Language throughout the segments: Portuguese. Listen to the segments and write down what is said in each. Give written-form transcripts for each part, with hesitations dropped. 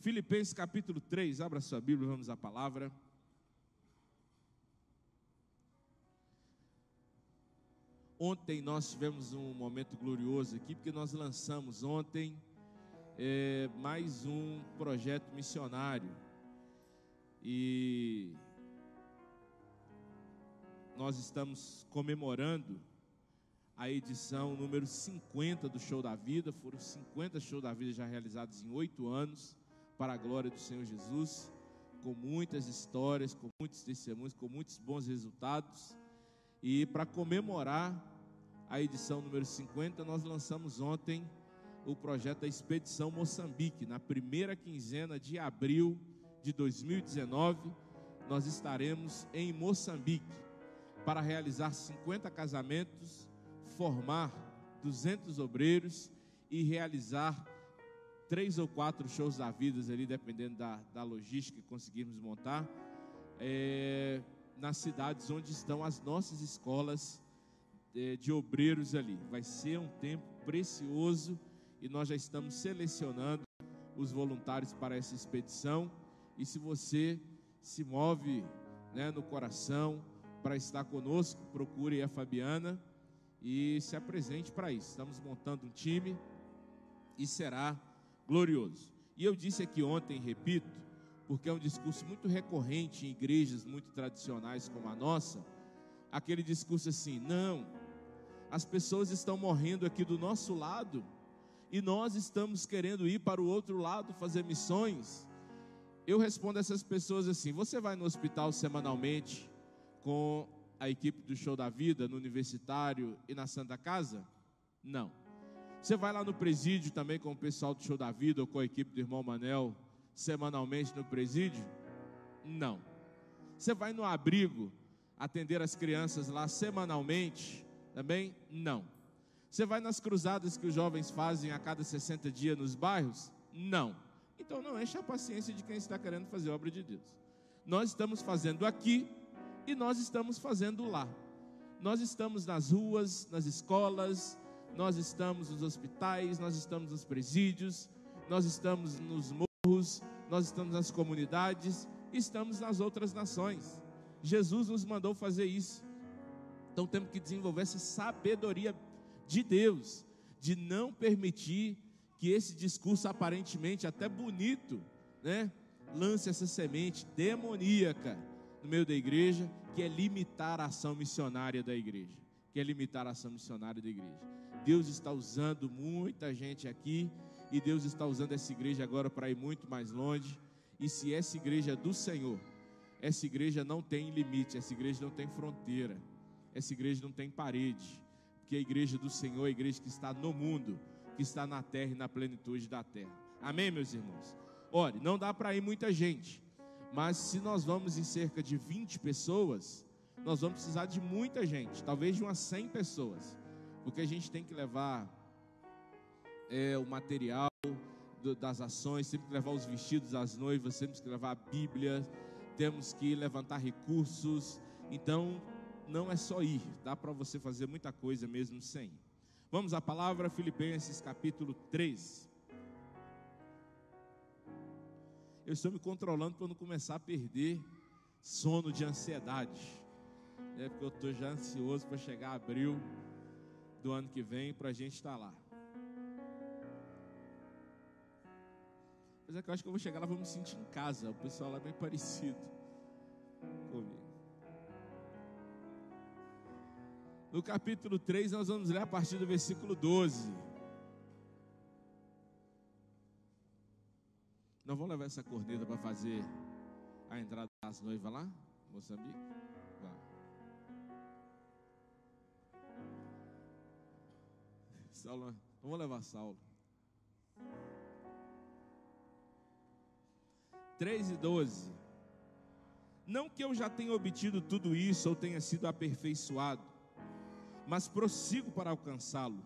Filipenses capítulo 3, abra sua Bíblia, vamos à palavra. Ontem nós tivemos um momento glorioso aqui, porque nós lançamos ontem mais um projeto missionário. E nós estamos comemorando a edição número 50 do Show da Vida. Foram 50 Show da Vida já realizados em 8 anos, para a glória do Senhor Jesus, com muitas histórias, com muitos testemunhos, com muitos bons resultados. E para comemorar a edição número 50, nós lançamos ontem o projeto da Expedição Moçambique. Na primeira quinzena de abril de 2019, nós estaremos em Moçambique para realizar 50 casamentos, formar 200 obreiros e realizar 3 ou 4 shows da vida ali, dependendo da logística que conseguirmos montar, nas cidades onde estão as nossas escolas de obreiros ali. Vai ser um tempo precioso e nós já estamos selecionando os voluntários para essa expedição. E se você se move, no coração para estar conosco, procure a Fabiana e se apresente para isso. Estamos montando um time e será glorioso. E eu disse aqui ontem, repito, porque é um discurso muito recorrente em igrejas muito tradicionais como a nossa, aquele discurso assim: não, as pessoas estão morrendo aqui do nosso lado e nós estamos querendo ir para o outro lado fazer missões. Eu respondo a essas pessoas assim: você vai no hospital semanalmente com a equipe do Show da Vida, no Universitário e na Santa Casa? Não. Você vai lá no presídio também com o pessoal do Show da Vida ou com a equipe do irmão Manel semanalmente no presídio? Não. Você vai no abrigo atender as crianças lá semanalmente? Também não. Você vai nas cruzadas que os jovens fazem a cada 60 dias nos bairros? Não. Então não enche a paciência de quem está querendo fazer a obra de Deus. Nós estamos fazendo aqui e nós estamos fazendo lá. Nós estamos nas ruas, nas escolas, nós estamos nos hospitais, nós estamos nos presídios, nós estamos nos morros, nós estamos nas comunidades, estamos nas outras nações. Jesus nos mandou fazer isso. Então temos que desenvolver essa sabedoria de Deus, de não permitir que esse discurso aparentemente até bonito, lance essa semente demoníaca no meio da igreja, que é limitar a ação missionária da igreja. Deus está usando muita gente aqui, e Deus está usando essa igreja agora para ir muito mais longe. E se essa igreja é do Senhor, essa igreja não tem limite, essa igreja não tem fronteira, essa igreja não tem parede, porque a igreja do Senhor é a igreja que está no mundo, que está na terra e na plenitude da terra. Amém, meus irmãos? Olha, não dá para ir muita gente, mas se nós vamos em cerca de 20 pessoas, nós vamos precisar de muita gente, talvez de umas 100 pessoas, porque a gente tem que levar o material das ações, temos que levar os vestidos das noivas, temos que levar a Bíblia, temos que levantar recursos. Então não é só ir, dá para você fazer muita coisa mesmo sem. Vamos à palavra, Filipenses capítulo 3. Eu estou me controlando para não começar a perder sono de ansiedade, porque eu estou já ansioso para chegar a abril do ano que vem, para a gente estar lá. Mas é que eu acho que eu vou chegar lá, vou me sentir em casa. O pessoal lá é bem parecido comigo. No capítulo 3, nós vamos ler a partir do versículo 12. Nós vamos levar essa corneta para fazer a entrada das noivas lá, Moçambique? Saulo, vamos levar Saulo. 3 e 12. Não que eu já tenha obtido tudo isso ou tenha sido aperfeiçoado, mas prossigo para alcançá-lo,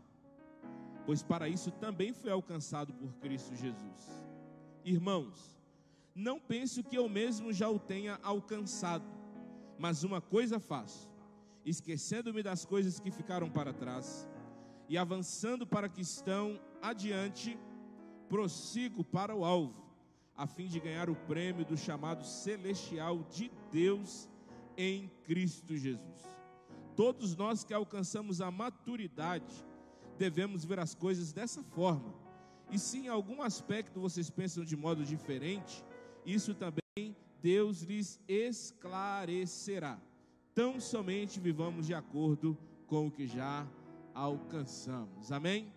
pois para isso também fui alcançado por Cristo Jesus. Irmãos, não penso que eu mesmo já o tenha alcançado, mas uma coisa faço, esquecendo-me das coisas que ficaram para trás e avançando para que estão adiante, prossigo para o alvo, a fim de ganhar o prêmio do chamado celestial de Deus em Cristo Jesus. Todos nós que alcançamos a maturidade devemos ver as coisas dessa forma. E se em algum aspecto vocês pensam de modo diferente, isso também Deus lhes esclarecerá. Tão somente vivamos de acordo com o que já alcançamos. Amém?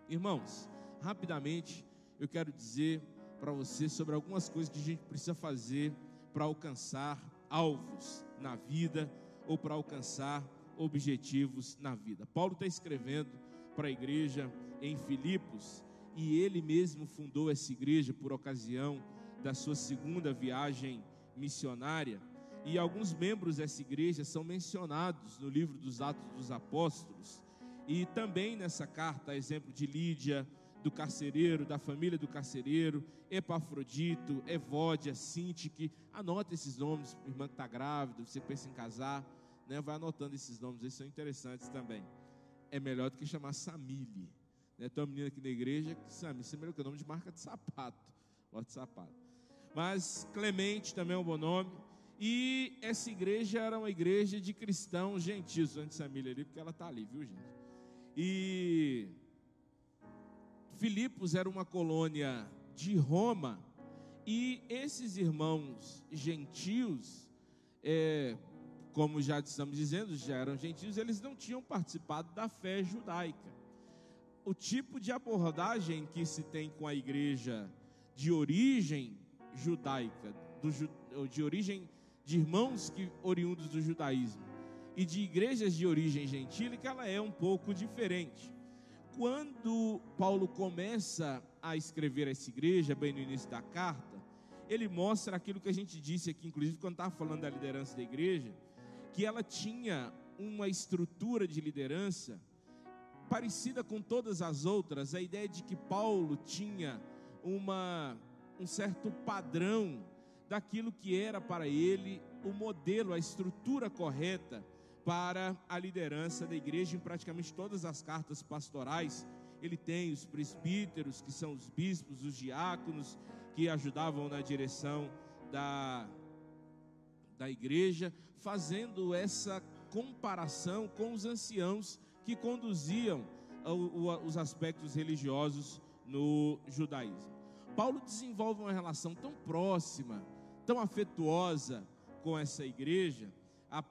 Irmãos, rapidamente eu quero dizer para você sobre algumas coisas que a gente precisa fazer para alcançar alvos na vida ou para alcançar objetivos na vida. Paulo está escrevendo para a igreja em Filipos e ele mesmo fundou essa igreja por ocasião da sua segunda viagem missionária, e alguns membros dessa igreja são mencionados no livro dos Atos dos Apóstolos, e também nessa carta, a exemplo de Lídia, do carcereiro, da família do carcereiro, Epafrodito, Evódia, Sintique. Anota esses nomes, irmã que está grávida, você pensa em casar, né? Vai anotando esses nomes, eles são interessantes também. É melhor do que chamar Samile, né? Tem uma menina aqui na igreja que Samile, isso é melhor que o nome de marca de sapato, de sapato. Mas Clemente também é um bom nome. E essa igreja era uma igreja de cristãos gentios, antes de Samile ali, porque ela está ali, viu, gente? E Filipos era uma colônia de Roma, e esses irmãos gentios, como já estamos dizendo, já eram gentios, eles não tinham participado da fé judaica. O tipo de abordagem que se tem com a igreja de origem judaica, de origem de irmãos oriundos do judaísmo, e de igrejas de origem gentílica, ela é um pouco diferente. Quando Paulo começa a escrever essa igreja, bem no início da carta, ele mostra aquilo que a gente disse aqui, inclusive quando estava falando da liderança da igreja, que ela tinha uma estrutura de liderança parecida com todas as outras. A ideia de que Paulo tinha um certo padrão daquilo que era para ele o modelo, a estrutura correta para a liderança da igreja. Em praticamente todas as cartas pastorais, ele tem os presbíteros, que são os bispos, os diáconos, que ajudavam na direção da igreja, fazendo essa comparação com os anciãos que conduziam os aspectos religiosos no judaísmo. Paulo desenvolve uma relação tão próxima, tão afetuosa com essa igreja,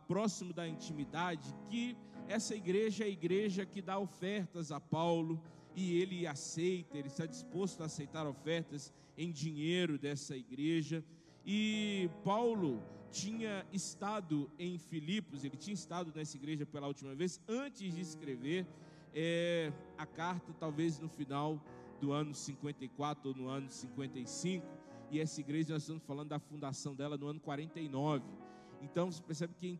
próximo da intimidade, que essa igreja é a igreja que dá ofertas a Paulo, e ele aceita, ele está disposto a aceitar ofertas em dinheiro dessa igreja. E Paulo tinha estado em Filipos, ele tinha estado nessa igreja pela última vez, antes de escrever a carta, talvez no final do ano 54 ou no ano 55, e essa igreja nós estamos falando da fundação dela no ano 49, então você percebe que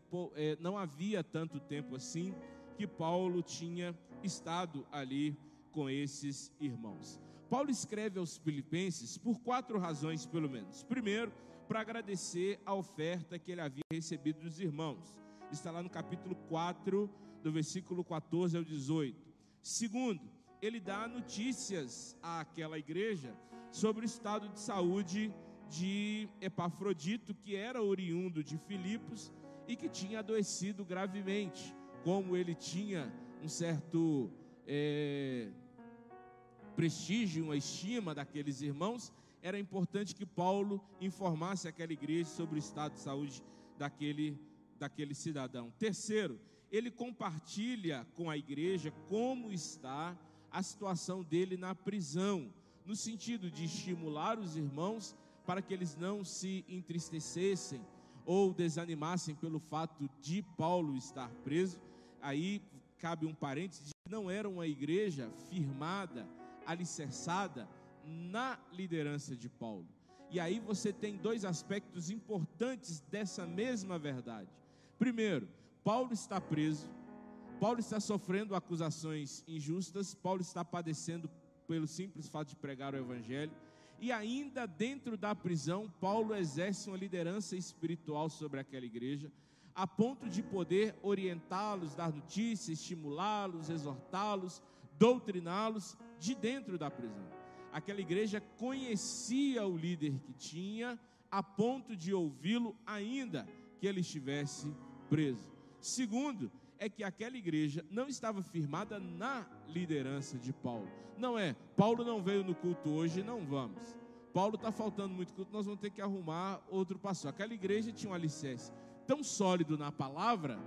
não havia tanto tempo assim que Paulo tinha estado ali com esses irmãos. Paulo escreve aos Filipenses por 4 razões pelo menos. Primeiro, para agradecer a oferta que ele havia recebido dos irmãos, está lá no capítulo 4, do versículo 14 ao 18. Segundo, ele dá notícias àquela igreja sobre o estado de saúde de Epafrodito, que era oriundo de Filipos e que tinha adoecido gravemente. Como ele tinha um certo prestígio, uma estima daqueles irmãos, era importante que Paulo informasse aquela igreja sobre o estado de saúde daquele cidadão. Terceiro, ele compartilha com a igreja como está a situação dele na prisão, no sentido de estimular os irmãos para que eles não se entristecessem ou desanimassem pelo fato de Paulo estar preso. Aí cabe um parênteses, não era uma igreja firmada, alicerçada na liderança de Paulo. E aí você tem 2 aspectos importantes dessa mesma verdade. Primeiro, Paulo está preso, Paulo está sofrendo acusações injustas, Paulo está padecendo pelo simples fato de pregar o evangelho, e ainda dentro da prisão, Paulo exerce uma liderança espiritual sobre aquela igreja, a ponto de poder orientá-los, dar notícias, estimulá-los, exortá-los, doutriná-los de dentro da prisão. Aquela igreja conhecia o líder que tinha, a ponto de ouvi-lo ainda que ele estivesse preso. Segundo, é que aquela igreja não estava firmada na liderança de Paulo. Não é, Paulo não veio no culto hoje, não vamos. Paulo está faltando muito culto, nós vamos ter que arrumar outro pastor. Aquela igreja tinha um alicerce tão sólido na palavra,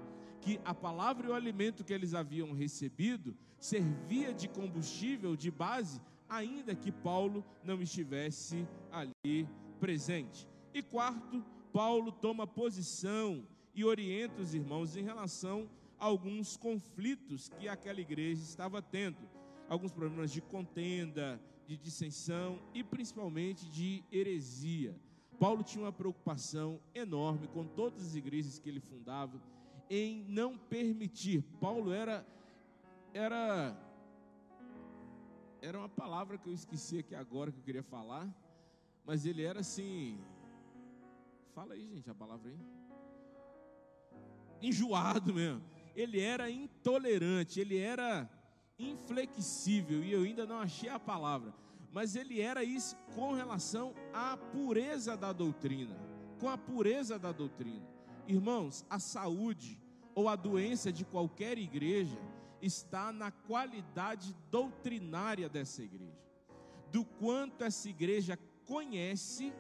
que a palavra e o alimento que eles haviam recebido servia de combustível, de base, ainda que Paulo não estivesse ali presente. E quarto, Paulo toma posição e orienta os irmãos em relação a alguns conflitos que aquela igreja estava tendo, alguns problemas de contenda, de dissensão e principalmente de heresia. Paulo tinha uma preocupação enorme com todas as igrejas que ele fundava, em não permitir. Paulo era uma palavra que eu esqueci aqui agora, que eu queria falar, mas ele era assim, fala aí gente, a palavra aí, enjoado mesmo, ele era intolerante, ele era inflexível, e eu ainda não achei a palavra, mas ele era isso com relação à pureza da doutrina, com a pureza da doutrina. Irmãos, a saúde ou a doença de qualquer igreja está na qualidade doutrinária dessa igreja, do quanto essa igreja conhece,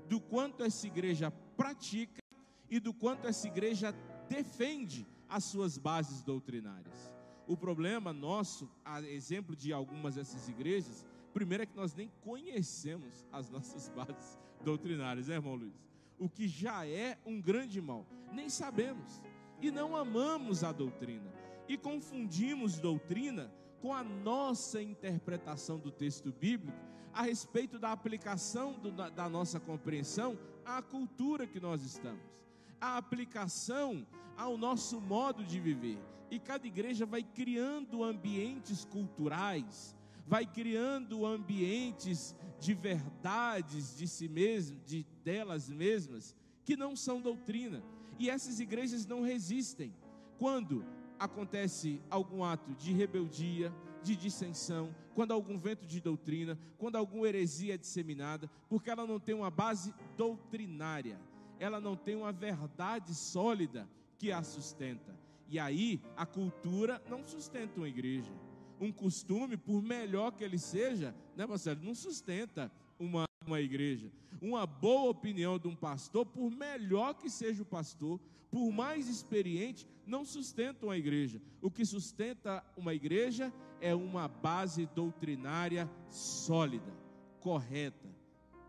do quanto essa igreja pratica e do quanto essa igreja defende as suas bases doutrinárias. O problema nosso, a exemplo de algumas dessas igrejas, primeiro é que nós nem conhecemos as nossas bases doutrinárias, né, irmão Luiz? O que já é um grande mal, nem sabemos e não amamos a doutrina e confundimos doutrina com a nossa interpretação do texto bíblico a respeito da aplicação da nossa compreensão à cultura que nós estamos, a aplicação ao nosso modo de viver. E cada igreja vai criando ambientes culturais, vai criando ambientes de verdades de si mesmo, delas mesmas, que não são doutrina. E essas igrejas não resistem quando acontece algum ato de rebeldia, de dissensão, quando algum vento de doutrina, quando alguma heresia é disseminada, porque ela não tem uma base doutrinária, ela não tem uma verdade sólida que a sustenta. E aí a cultura não sustenta uma igreja. Um costume, por melhor que ele seja, né, Marcelo, não sustenta uma igreja. Uma boa opinião de um pastor, por melhor que seja o pastor, por mais experiente, não sustenta uma igreja. O que sustenta uma igreja é uma base doutrinária sólida, correta,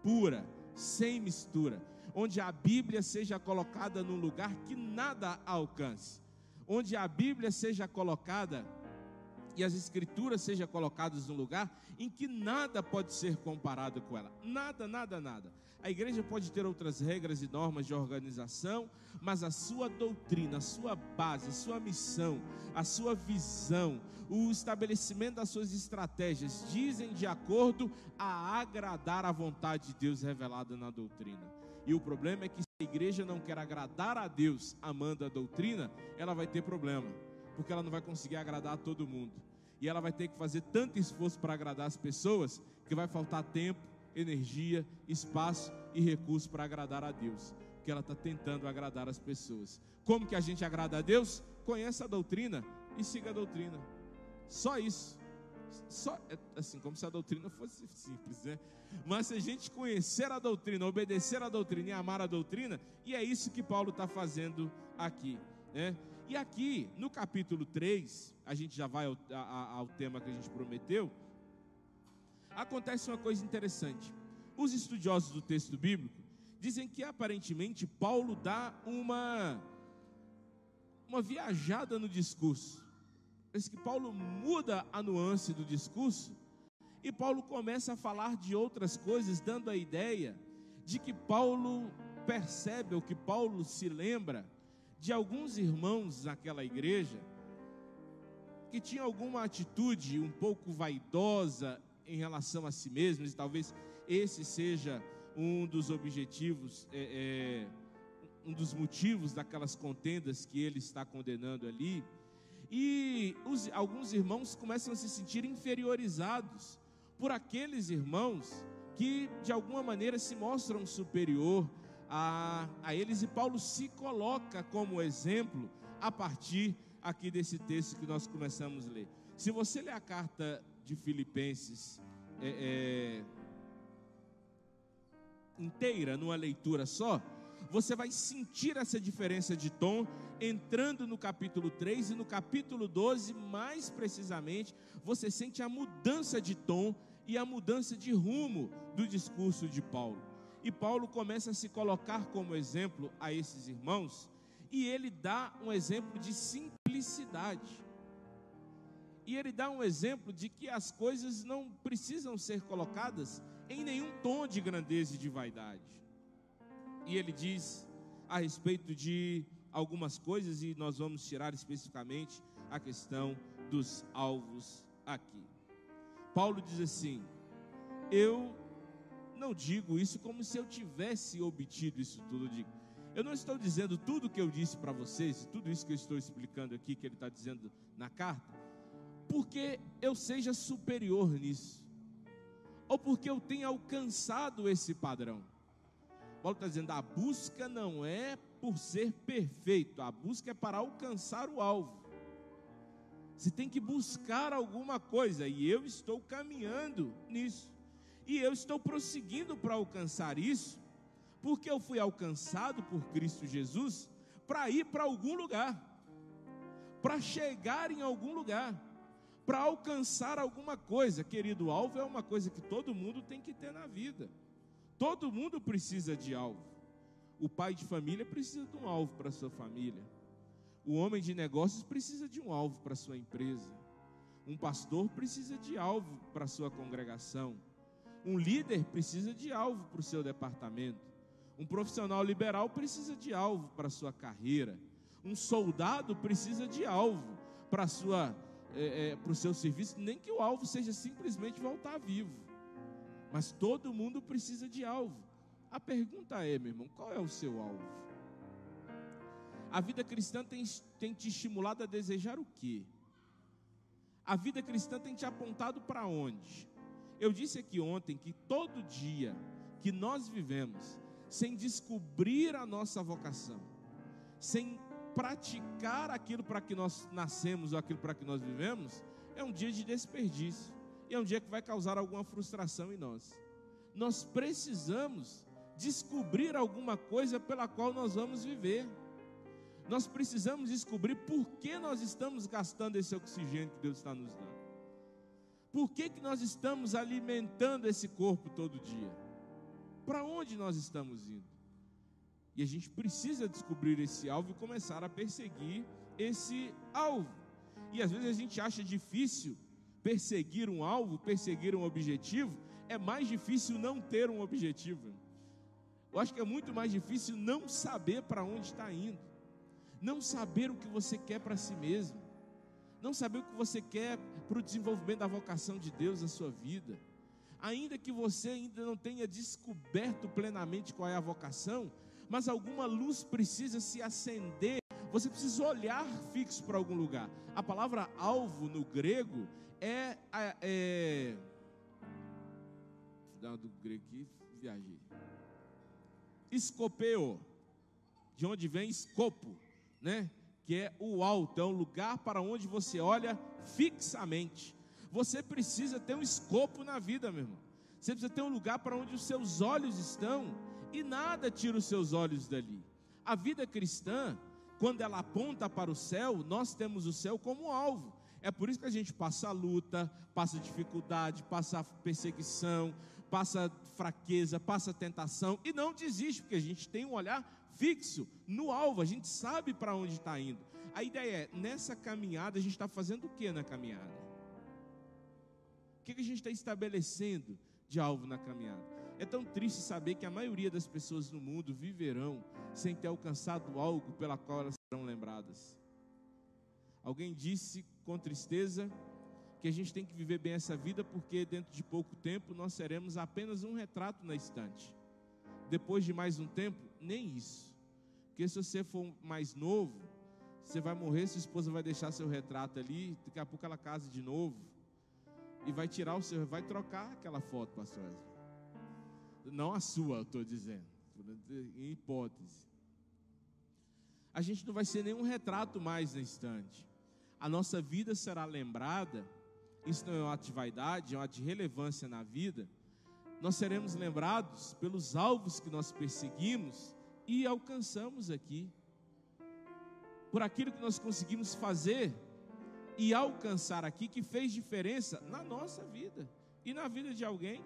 pura, sem mistura, onde a Bíblia seja colocada num lugar que nada a alcance, onde a Bíblia seja colocada e as escrituras sejam colocadas num lugar em que nada pode ser comparado com ela, nada. A igreja pode ter outras regras e normas de organização, mas a sua doutrina, a sua base, a sua missão, a sua visão, o estabelecimento das suas estratégias dizem de acordo a agradar a vontade de Deus revelada na doutrina. E o problema é que se a igreja não quer agradar a Deus amando a doutrina, ela vai ter problema, porque ela não vai conseguir agradar a todo mundo. E ela vai ter que fazer tanto esforço para agradar as pessoas, que vai faltar tempo, energia, espaço e recurso para agradar a Deus, porque ela está tentando agradar as pessoas. Como que a gente agrada a Deus? Conheça a doutrina e siga a doutrina. Só isso. Só, assim, como se a doutrina fosse simples, né? Mas se a gente conhecer a doutrina, obedecer a doutrina e amar a doutrina, e é isso que Paulo está fazendo aqui, né? E aqui, no capítulo 3, a gente já vai ao tema que a gente prometeu, acontece uma coisa interessante. Os estudiosos do texto bíblico dizem que aparentemente Paulo dá uma viajada no discurso. Parece que Paulo muda a nuance do discurso e Paulo começa a falar de outras coisas, dando a ideia de que Paulo percebe, ou que Paulo se lembra de alguns irmãos naquela igreja que tinham alguma atitude um pouco vaidosa em relação a si mesmos, e talvez esse seja um dos objetivos, um dos motivos daquelas contendas que ele está condenando ali. E alguns irmãos começam a se sentir inferiorizados por aqueles irmãos que de alguma maneira se mostram superior a eles, e Paulo se coloca como exemplo a partir aqui desse texto que nós começamos a ler. Se você ler a carta de Filipenses inteira, numa leitura só, você vai sentir essa diferença de tom, entrando no capítulo 3 e no capítulo 12, mais precisamente, você sente a mudança de tom e a mudança de rumo do discurso de Paulo. E Paulo começa a se colocar como exemplo a esses irmãos, e ele dá um exemplo de simplicidade. E ele dá um exemplo de que as coisas não precisam ser colocadas em nenhum tom de grandeza e de vaidade. E ele diz a respeito de algumas coisas, e nós vamos tirar especificamente a questão dos alvos aqui. Paulo diz assim: eu não digo isso como se eu tivesse obtido isso tudo. Eu não estou dizendo tudo que eu disse para vocês, tudo isso que eu estou explicando aqui, que ele está dizendo na carta, porque eu seja superior nisso, ou porque eu tenha alcançado esse padrão. Paulo está dizendo, a busca não é por ser perfeito, a busca é para alcançar o alvo. Você tem que buscar alguma coisa, e eu estou caminhando nisso, e eu estou prosseguindo para alcançar isso, porque eu fui alcançado por Cristo Jesus para ir para algum lugar, para chegar em algum lugar, para alcançar alguma coisa. Querido, o alvo é uma coisa que todo mundo tem que ter na vida. Todo mundo precisa de alvo. O pai de família precisa de um alvo para sua família. O homem de negócios precisa de um alvo para sua empresa. Um pastor precisa de alvo para sua congregação. Um líder precisa de alvo para o seu departamento. Um profissional liberal precisa de alvo para a sua carreira. Um soldado precisa de alvo para o seu serviço. Nem que o alvo seja simplesmente voltar vivo, mas todo mundo precisa de alvo. A pergunta é, meu irmão, qual é o seu alvo? A vida cristã tem te estimulado a desejar o quê? A vida cristã tem te apontado para onde? Eu disse aqui ontem que todo dia que nós vivemos sem descobrir a nossa vocação, sem praticar aquilo para que nós nascemos ou aquilo para que nós vivemos, é um dia de desperdício, e é um dia que vai causar alguma frustração em nós. Nós precisamos descobrir alguma coisa pela qual nós vamos viver. Nós precisamos descobrir por que nós estamos gastando esse oxigênio que Deus está nos dando. Por que nós estamos alimentando esse corpo todo dia? Para onde nós estamos indo? E a gente precisa descobrir esse alvo e começar a perseguir esse alvo. E às vezes a gente acha difícil perseguir um alvo, perseguir um objetivo. É mais difícil não ter um objetivo. Eu acho que é muito mais difícil não saber para onde está indo, não saber o que você quer para si mesmo, não saber o que você quer para o desenvolvimento da vocação de Deus na sua vida. Ainda que você ainda não tenha descoberto plenamente qual é a vocação, mas alguma luz precisa se acender, você precisa olhar fixo para algum lugar. A palavra alvo no grego do grego aqui, viajei. Escopeo, de onde vem escopo, né? Que é o alto, é um lugar para onde você olha fixamente. Você precisa ter um escopo na vida, meu irmão. Você precisa ter um lugar para onde os seus olhos estão, e nada tira os seus olhos dali. A vida cristã, quando ela aponta para o céu, nós temos o céu como alvo. É por isso que a gente passa luta, passa dificuldade, passa perseguição, passa fraqueza, passa tentação, e não desiste, porque a gente tem um olhar fixo no alvo, a gente sabe para onde está indo. A ideia é, nessa caminhada, a gente está fazendo o que na caminhada? O que a gente está estabelecendo de alvo na caminhada? É tão triste saber que a maioria das pessoas no mundo viverão sem ter alcançado algo pela qual elas serão lembradas. Alguém disse com tristeza que a gente tem que viver bem essa vida, porque dentro de pouco tempo nós seremos apenas um retrato na estante. Depois de mais um tempo, nem isso. Porque se você for mais novo, você vai morrer, sua esposa vai deixar seu retrato ali, daqui a pouco ela casa de novo. e vai vai trocar aquela foto, pastor Wesley. Não a sua, eu estou dizendo, em hipótese. A gente não vai ser nenhum retrato mais na estante. A nossa vida será lembrada. Isso não é um ato de vaidade, é um ato de relevância na vida. Nós seremos lembrados pelos alvos que nós perseguimos e alcançamos aqui, por aquilo que nós conseguimos fazer e alcançar aqui, que fez diferença na nossa vida e na vida de alguém.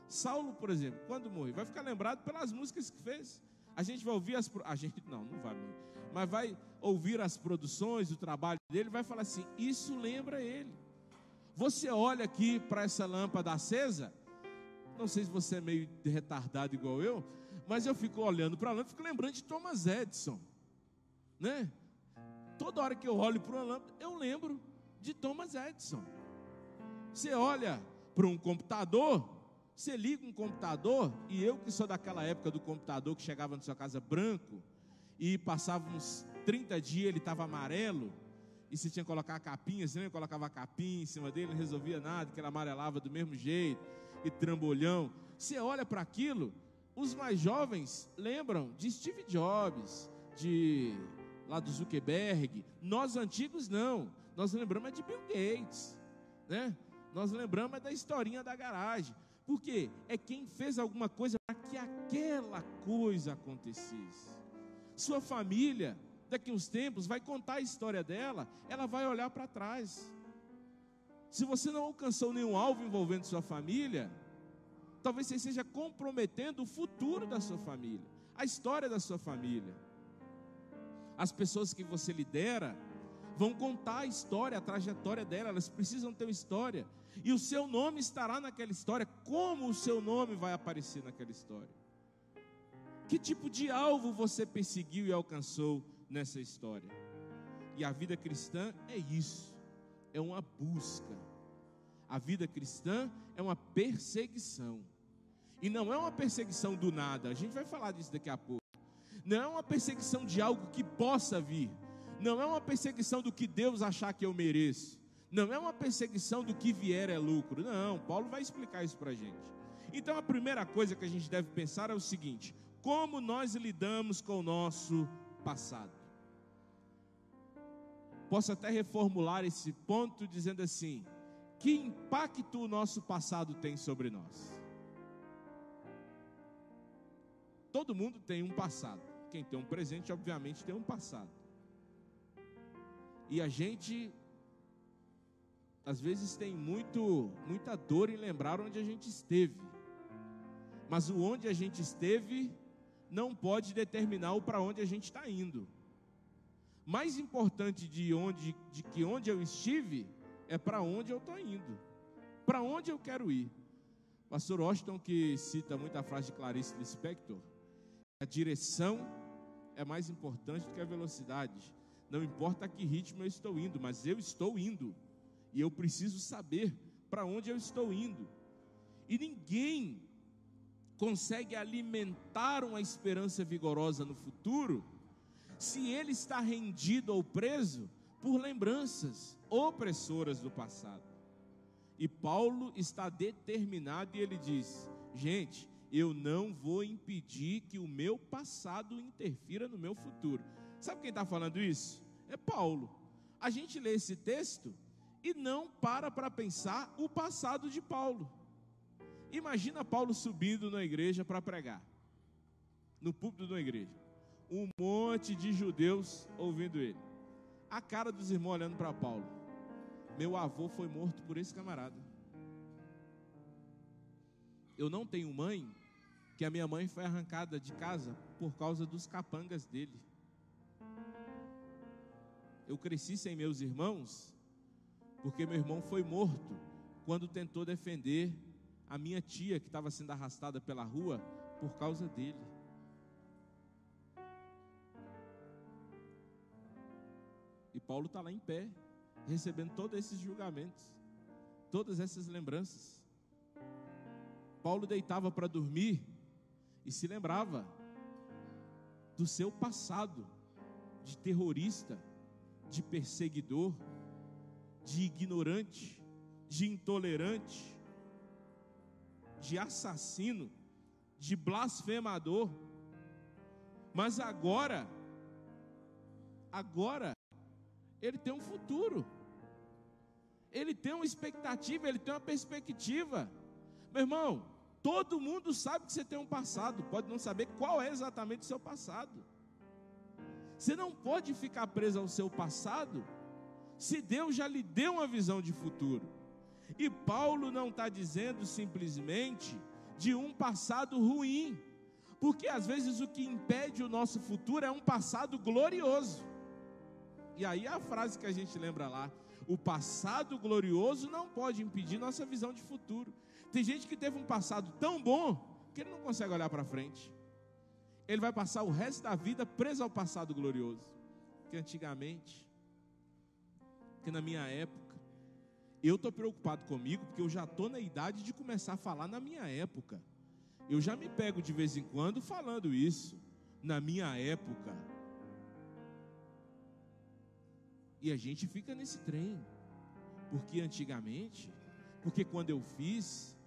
Saulo, por exemplo, quando morreu, vai ficar lembrado pelas músicas que fez. A gente vai ouvir não vai morrer, mas vai ouvir as produções, o trabalho dele, vai falar assim, isso lembra ele. Você olha aqui para essa lâmpada acesa, não sei se você é meio retardado igual eu, mas eu fico olhando para a lâmpada, fico lembrando de Thomas Edison, né? Toda hora que eu olho para uma lâmpada, eu lembro de Thomas Edison. Você olha para um computador, você liga um computador, e eu que sou daquela época do computador que chegava na sua casa branco, e passava uns 30 dias, ele estava amarelo, e você tinha que colocar a capinha, você nem colocava a capinha em cima dele, não resolvia nada, que ele amarelava do mesmo jeito, e trambolhão. Você olha para aquilo, os mais jovens lembram de Steve Jobs, lá do Zuckerberg. Nós antigos não, nós lembramos de Bill Gates, né? Nós lembramos da historinha da garagem. Por quê? É quem fez alguma coisa para que aquela coisa acontecesse. Sua família, daqui a uns tempos, vai contar a história dela, ela vai olhar para trás. Se você não alcançou nenhum alvo envolvendo sua família, talvez você esteja comprometendo o futuro da sua família, a história da sua família. As pessoas que você lidera vão contar a história, a trajetória dela, elas precisam ter uma história, e o seu nome estará naquela história. Como o seu nome vai aparecer naquela história? Que tipo de alvo você perseguiu e alcançou nessa história? E a vida cristã é isso, é uma busca. A vida cristã é uma perseguição, e não é uma perseguição do nada. A gente vai falar disso daqui a pouco. Não é uma perseguição de algo que possa vir, não é uma perseguição do que Deus achar que eu mereço, não é uma perseguição do que vier é lucro. Não, Paulo vai explicar isso para a gente. Então a primeira coisa que a gente deve pensar é o seguinte: como nós lidamos com o nosso passado? Posso até reformular esse ponto dizendo assim: que impacto o nosso passado tem sobre nós? Todo mundo tem um passado. Quem tem um presente, obviamente, tem um passado. E a gente, às vezes, tem muita dor em lembrar onde a gente esteve. Mas o onde a gente esteve não pode determinar o para onde a gente está indo. Mais importante de que onde eu estive é para onde eu estou indo, para onde eu quero ir. Pastor Washington, que cita muita frase de Clarice Lispector, a direção é mais importante do que a velocidade. Não importa a que ritmo eu estou indo, mas eu estou indo, e eu preciso saber para onde eu estou indo. E ninguém consegue alimentar uma esperança vigorosa no futuro se ele está rendido ou preso por lembranças opressoras do passado. E Paulo está determinado, e ele diz: gente, eu não vou impedir que o meu passado interfira no meu futuro. Sabe quem está falando isso? É Paulo. A gente lê esse texto e não para pensar o passado de Paulo. Imagina Paulo subindo na igreja para pregar, no púlpito de uma igreja, um monte de judeus ouvindo ele, a cara dos irmãos olhando para Paulo: meu avô foi morto por esse camarada. Eu não tenho mãe, que a minha mãe foi arrancada de casa por causa dos capangas dele. Eu cresci sem meus irmãos, porque meu irmão foi morto quando tentou defender a minha tia, que estava sendo arrastada pela rua por causa dele. E Paulo está lá em pé, recebendo todos esses julgamentos, todas essas lembranças. Paulo deitava para dormir e se lembrava do seu passado de terrorista, de perseguidor, de ignorante, de intolerante, de assassino, de blasfemador. Mas agora ele tem um futuro, ele tem uma expectativa, ele tem uma perspectiva. Meu irmão, todo mundo sabe que você tem um passado, pode não saber qual é exatamente o seu passado. Você não pode ficar preso ao seu passado, se Deus já lhe deu uma visão de futuro. E Paulo não está dizendo simplesmente de um passado ruim, porque às vezes o que impede o nosso futuro é um passado glorioso. E aí a frase que a gente lembra lá: o passado glorioso não pode impedir nossa visão de futuro. Tem gente que teve um passado tão bom que ele não consegue olhar para frente. Ele vai passar o resto da vida preso ao passado glorioso. Que antigamente, que na minha época, eu estou preocupado comigo, porque eu já estou na idade de começar a falar na minha época. Eu já me pego de vez em quando falando isso, na minha época. E a gente fica nesse trem, porque antigamente, porque quando eu fiz,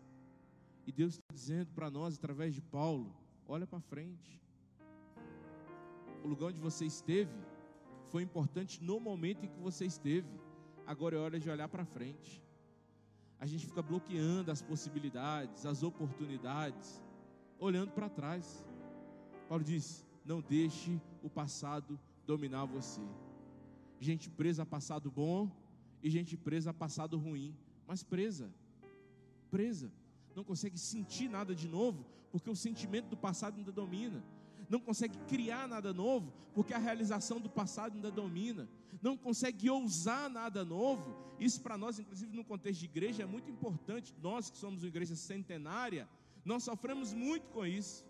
e Deus está dizendo para nós através de Paulo: olha para frente. O lugar onde você esteve foi importante no momento em que você esteve. Agora é hora de olhar para frente. A gente fica bloqueando as possibilidades, as oportunidades, olhando para trás. Paulo diz: não deixe o passado dominar você. Gente presa a passado bom e gente presa a passado ruim, mas presa, não consegue sentir nada de novo, porque o sentimento do passado ainda domina. Não consegue criar nada novo, porque a realização do passado ainda domina. Não consegue ousar nada novo. Isso para nós, inclusive no contexto de igreja, é muito importante. Nós que somos uma igreja centenária, nós sofremos muito com isso.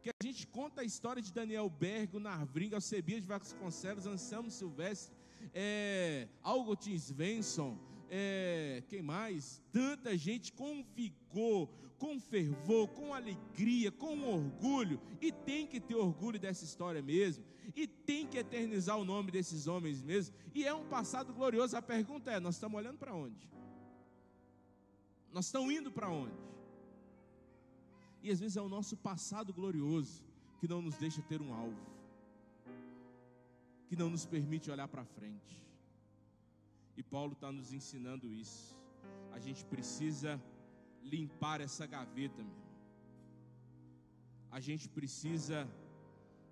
Que a gente conta a história de Daniel Bergo, Narvringa, Alcebiades de Vasconcelos, Anselmo Silvestre, Algotin Svensson, quem mais? Tanta gente com vigor, com fervor, com alegria, com orgulho. E tem que ter orgulho dessa história mesmo, e tem que eternizar o nome desses homens mesmo. E é um passado glorioso. A pergunta é: nós estamos olhando para onde? Nós estamos indo para onde? E às vezes é o nosso passado glorioso que não nos deixa ter um alvo, que não nos permite olhar para frente. E Paulo está nos ensinando isso. A gente precisa limpar essa gaveta, meu. A gente precisa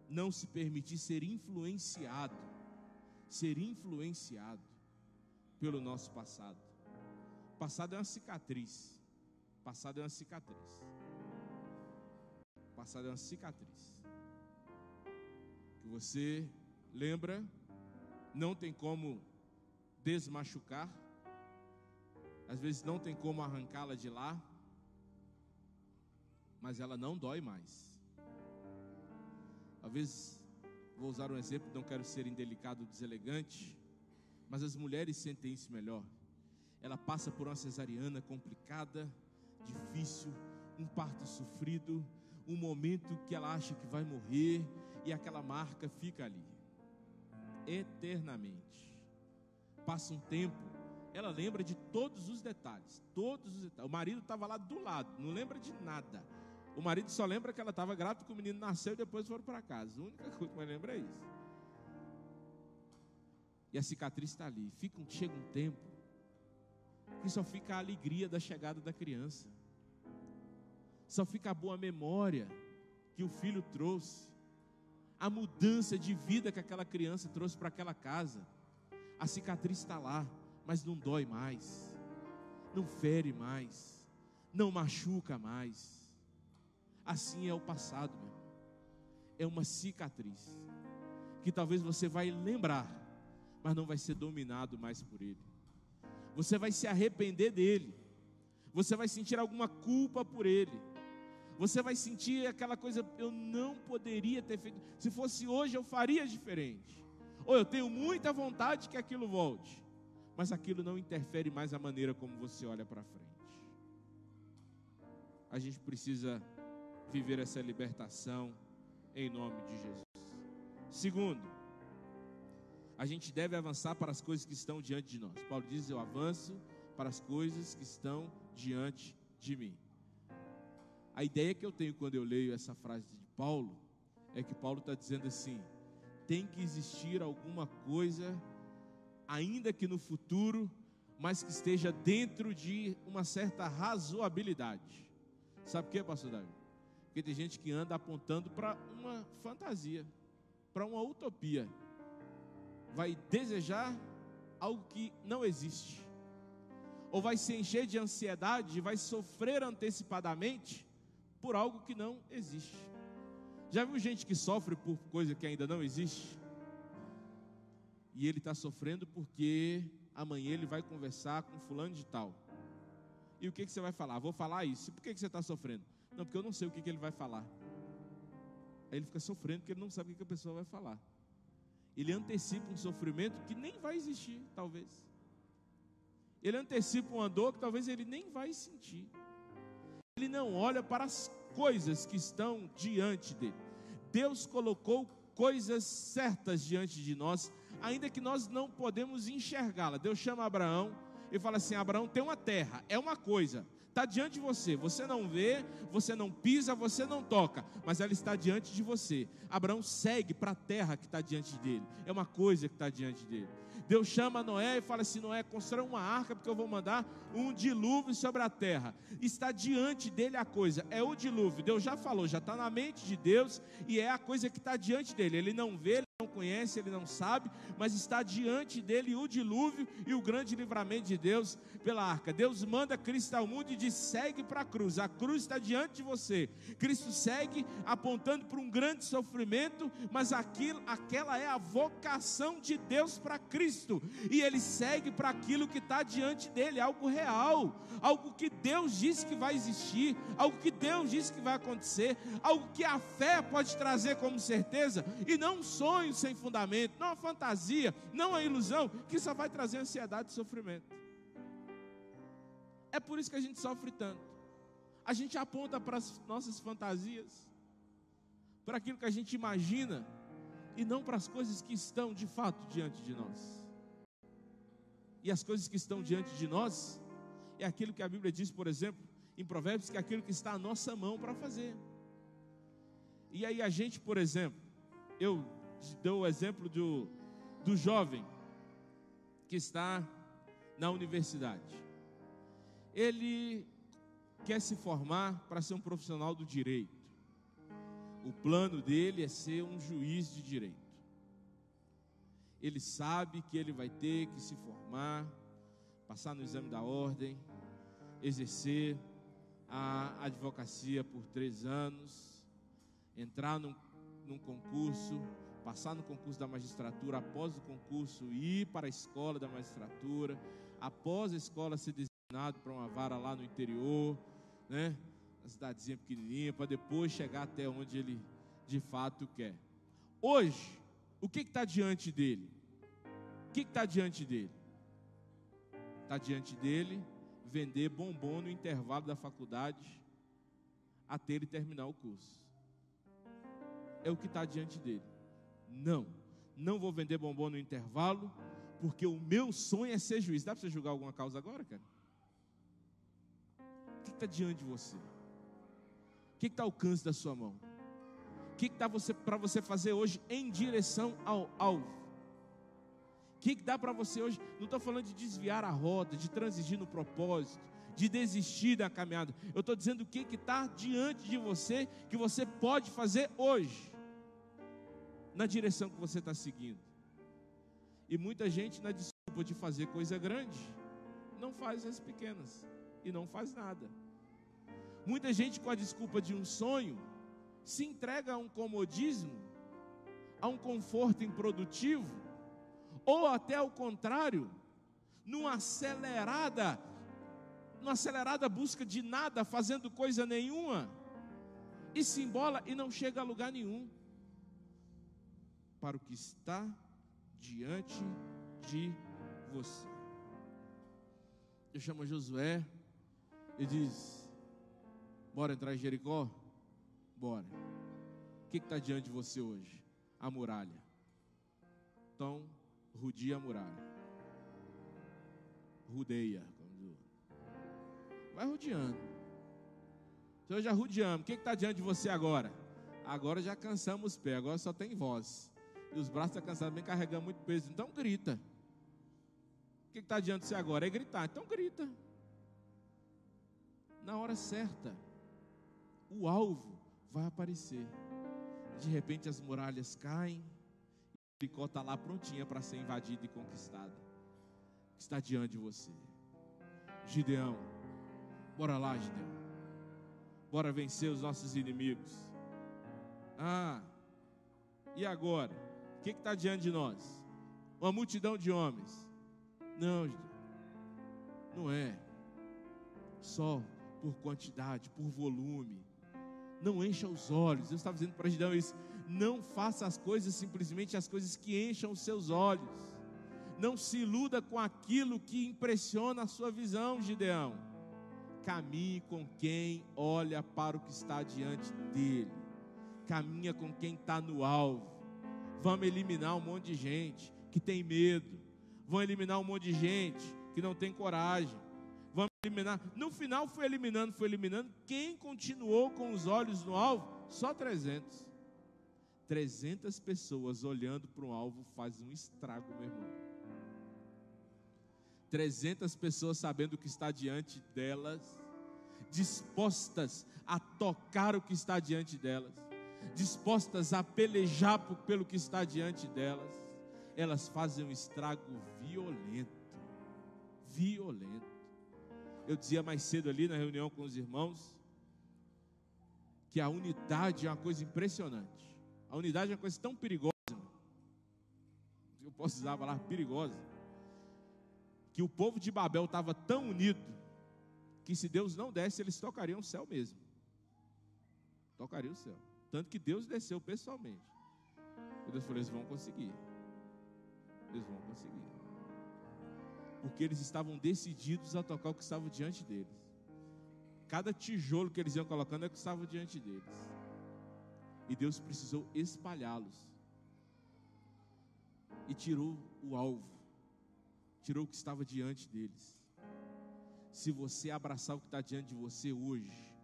não se permitir ser influenciado pelo nosso passado. O passado é uma cicatriz. O passado é uma cicatriz. O passado é uma cicatriz que você lembra, não tem como desmachucar, às vezes não tem como arrancá-la de lá, mas ela não dói mais. Talvez, vou usar um exemplo, não quero ser indelicado ou deselegante, mas as mulheres sentem isso melhor. Ela passa por uma cesariana complicada, difícil, um parto sofrido, um momento que ela acha que vai morrer, e aquela marca fica ali eternamente. Passa um tempo, ela lembra de todos os detalhes. O marido estava lá do lado, não lembra de nada. O marido só lembra que ela estava grávida, que o menino nasceu e depois foram para casa. A única coisa que mais lembra é isso. E a cicatriz está ali. Chega um tempo que só fica a alegria da chegada da criança, só fica a boa memória que o filho trouxe, a mudança de vida que aquela criança trouxe para aquela casa. A cicatriz está lá, mas não dói mais, não fere mais, não machuca mais. Assim é o passado, meu irmão. É uma cicatriz que talvez você vai lembrar, mas não vai ser dominado mais por ele. Você vai se arrepender dele, você vai sentir alguma culpa por ele, você vai sentir aquela coisa: eu não poderia ter feito, se fosse hoje eu faria diferente, ou eu tenho muita vontade que aquilo volte, mas aquilo não interfere mais a maneira como você olha para frente. A gente precisa viver essa libertação em nome de Jesus. Segundo, a gente deve avançar para as coisas que estão diante de nós. Paulo diz: eu avanço para as coisas que estão diante de mim. A ideia que eu tenho quando eu leio essa frase de Paulo, é que Paulo está dizendo assim: tem que existir alguma coisa, ainda que no futuro, mas que esteja dentro de uma certa razoabilidade. Sabe por quê, pastor Davi? Porque tem gente que anda apontando para uma fantasia, para uma utopia. Vai desejar algo que não existe, ou vai se encher de ansiedade e vai sofrer antecipadamente por algo que não existe. Já viu gente que sofre por coisa que ainda não existe? E ele está sofrendo porque amanhã ele vai conversar com fulano de tal. E o que você vai falar? Vou falar isso. E por que você está sofrendo? Não, porque eu não sei o que ele vai falar. Aí ele fica sofrendo porque ele não sabe o que a pessoa vai falar. Ele antecipa um sofrimento que nem vai existir, talvez. Ele antecipa uma dor que talvez ele nem vai sentir. Ele não olha para as coisas que estão diante dele. Deus colocou coisas certas diante de nós, ainda que nós não podemos enxergá-la. Deus chama Abraão e fala assim: Abraão, tem uma terra, é uma coisa, está diante de você. Você não vê, você não pisa, você não toca, mas ela está diante de você. Abraão segue para a terra que está diante dele. É uma coisa que está diante dele. Deus chama Noé e fala assim: Noé, constrói uma arca, porque eu vou mandar um dilúvio sobre a terra. Está diante dele a coisa, é o dilúvio. Deus já falou, já está na mente de Deus, e é a coisa que está diante dele. Ele não vê, ele não conhece, ele não sabe, mas está diante dele o dilúvio e o grande livramento de Deus pela arca. Deus manda Cristo ao mundo e diz: segue para a cruz está diante de você. Cristo segue apontando para um grande sofrimento, mas aquela é a vocação de Deus para Cristo, e ele segue para aquilo que está diante dele, algo real, algo que Deus disse que vai existir, algo que Deus disse que vai acontecer, algo que a fé pode trazer como certeza, e não um sonho sem fundamento, não uma fantasia, não uma ilusão, que só vai trazer ansiedade e sofrimento. É por isso que a gente sofre tanto. A gente aponta para as nossas fantasias, para aquilo que a gente imagina, e não para as coisas que estão de fato diante de nós. E as coisas que estão diante de nós é aquilo que a Bíblia diz, por exemplo, em Provérbios, que é aquilo que está à nossa mão para fazer. E aí a gente, por exemplo, eu dou o exemplo do jovem que está na universidade. Ele quer se formar para ser um profissional do direito. O plano dele é ser um juiz de direito. Ele sabe que ele vai ter que se formar, passar no exame da ordem, exercer a advocacia por 3 anos, entrar num concurso, passar no concurso da magistratura, após o concurso ir para a escola da magistratura, após a escola ser designado para uma vara lá no interior, né, uma cidadezinha pequenininha, para depois chegar até onde ele de fato quer. Hoje, o que está diante dele? O que está diante dele? Está diante dele vender bombom no intervalo da faculdade até ele terminar o curso. É o que está diante dele. Não vou vender bombom no intervalo, porque o meu sonho é ser juiz. Dá para você julgar alguma causa agora, cara? O que está diante de você? O que está ao alcance da sua mão? O que dá para você fazer hoje em direção ao alvo? O que dá para você hoje? Não estou falando de desviar a rota, de transigir no propósito, de desistir da caminhada. Eu estou dizendo o que está diante de você, que você pode fazer hoje, na direção que você está seguindo. E muita gente, na desculpa de fazer coisa grande, não faz as pequenas e não faz nada. Muita gente, com a desculpa de um sonho, se entrega a um comodismo, a um conforto improdutivo, ou até ao contrário, numa acelerada busca de nada, fazendo coisa nenhuma, e se embola e não chega a lugar nenhum, para o que está diante de você. Eu chamo Josué e diz: bora entrar em Jericó? Bora. O que está diante de você hoje? A muralha. Então, rodeia a muralha. Rodeia, como diz Vai rodeando. Senhor, já rodeamos. O que está diante de você agora? Agora já cansamos os pés, agora só tem voz. E os braços estão cansados, bem carregando muito peso. Então grita. O que está diante de você agora? É gritar. Então grita. Na hora certa, o alvo vai aparecer. De repente as muralhas caem. E Jericó está lá prontinha para ser invadida e conquistada. O que está diante de você? Gideão. Bora lá, Gideão. Bora vencer os nossos inimigos. E agora? O que está diante de nós? Uma multidão de homens. Não, Gideão. Não é só por quantidade, por volume. Não encha os olhos. Eu estava dizendo para Gideão isso. Não faça as coisas simplesmente as coisas que encham os seus olhos. Não se iluda com aquilo que impressiona a sua visão, Gideão. Caminhe com quem olha para o que está diante dele. Caminha com quem está no alvo. Vamos eliminar um monte de gente que tem medo. Vamos eliminar um monte de gente que não tem coragem. Vamos eliminar. No final foi eliminando. Quem continuou com os olhos no alvo? Só 300. 300 pessoas olhando para um alvo faz um estrago, meu irmão. 300 pessoas sabendo o que está diante delas, dispostas a tocar o que está diante delas, dispostas a pelejar pelo que está diante delas, elas fazem um estrago violento. Eu dizia mais cedo ali na reunião com os irmãos, que a unidade é uma coisa impressionante. A unidade é uma coisa tão perigosa, eu posso usar a palavra perigosa, que o povo de Babel estava tão unido, que se Deus não desse, eles tocariam o céu mesmo. Tocariam o céu. Tanto que Deus desceu pessoalmente. E Deus falou, eles vão conseguir. Porque eles estavam decididos a tocar o que estava diante deles. Cada tijolo que eles iam colocando é o que estava diante deles. E Deus precisou espalhá-los. E tirou o alvo. Tirou o que estava diante deles. Se você abraçar o que está diante de você hoje,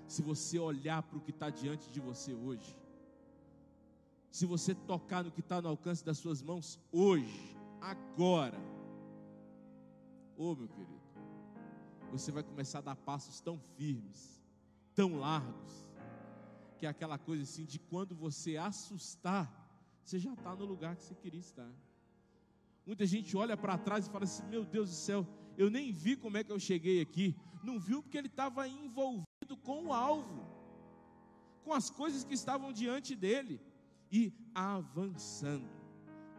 se você olhar para o que está diante de você hoje, se você tocar no que está no alcance das suas mãos hoje, agora, meu querido, você vai começar a dar passos tão firmes, tão largos, que é aquela coisa assim de quando você assustar, você já está no lugar que você queria estar. Muita gente olha para trás e fala assim, meu Deus do céu, eu nem vi como é que eu cheguei aqui. Não viu porque ele estava envolvido com o alvo, com as coisas que estavam diante dele, e avançando.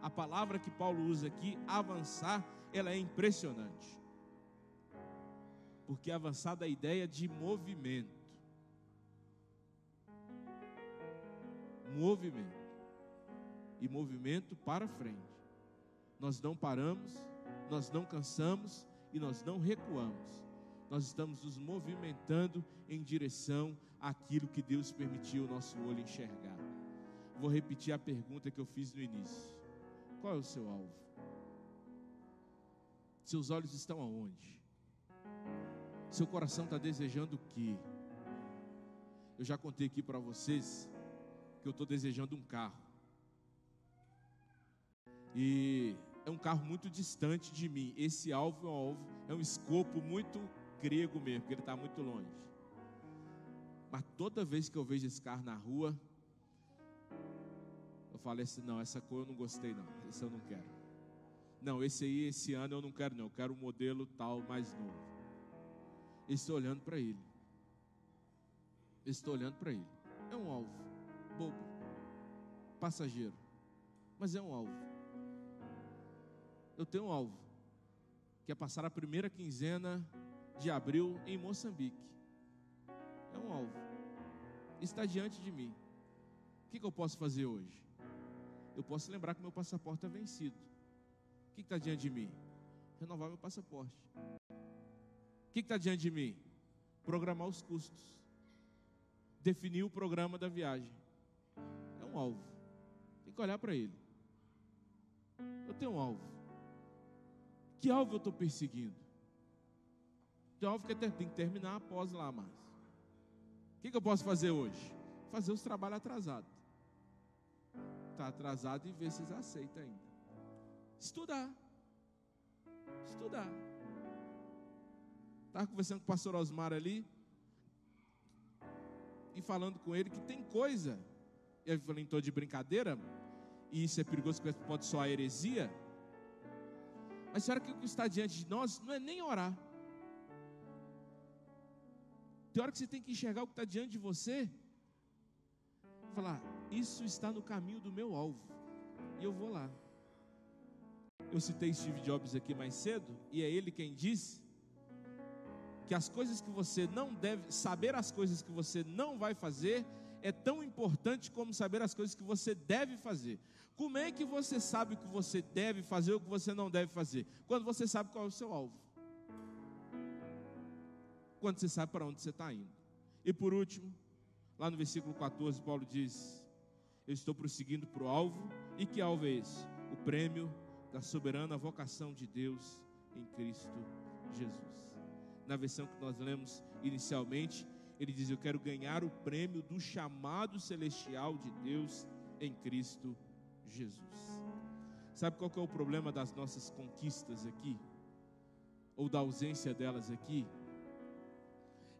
A palavra que Paulo usa aqui, avançar, ela é impressionante, porque avançar dá a ideia de movimento. E movimento para frente. Nós não paramos, nós não cansamos e nós não recuamos. Nós estamos nos movimentando em direção àquilo que Deus permitiu o nosso olho enxergar. Vou repetir a pergunta que eu fiz no início. Qual é o seu alvo? Seus olhos estão aonde? Seu coração está desejando o quê? Eu já contei aqui para vocês que eu estou desejando um carro. E é um carro muito distante de mim. Esse alvo é um escopo muito grego mesmo, porque ele está muito longe. Mas toda vez que eu vejo esse carro na rua, eu falo assim, não, essa cor eu não gostei não, esse eu não quero. Não, esse aí, esse ano eu não quero não, eu quero um modelo tal, mais novo. Eu estou olhando para ele. É um alvo, bobo, passageiro, mas é um alvo. Eu tenho um alvo, que é passar a primeira quinzena de abril em Moçambique. É um alvo, está diante de mim. O que eu posso fazer hoje? Eu posso lembrar que meu passaporte está vencido. O que está diante de mim? Renovar meu passaporte. O que está diante de mim? Programar os custos, definir o programa da viagem. É um alvo, tem que olhar para ele. Eu tenho um alvo. Que alvo eu estou perseguindo? tem alvo que tem que terminar após lá, Márcio. O que eu posso fazer hoje? Fazer os trabalhos atrasados. Está atrasado e ver se eles aceitam ainda. Estudar. Estava conversando com o pastor Osmar ali, e falando com ele que tem coisa, eu falei em tom de brincadeira, e isso é perigoso porque pode soar heresia, mas será que o que está diante de nós não é nem orar? Tem hora que você tem que enxergar o que está diante de você, falar, isso está no caminho do meu alvo, e eu vou lá. Eu citei Steve Jobs aqui mais cedo, e é ele quem disse que as coisas que você não deve, saber as coisas que você não vai fazer, é tão importante como saber as coisas que você deve fazer. Como é que você sabe o que você deve fazer ou o que você não deve fazer? Quando você sabe qual é o seu alvo. Quando você sabe para onde você está indo. E por último, lá no versículo 14, Paulo diz, eu estou prosseguindo para o alvo, e que alvo é esse? O prêmio da soberana vocação de Deus em Cristo Jesus. Na versão que nós lemos inicialmente, ele diz, eu quero ganhar o prêmio do chamado celestial de Deus em Cristo Jesus. Sabe qual que é o problema das nossas conquistas aqui? Ou da ausência delas aqui?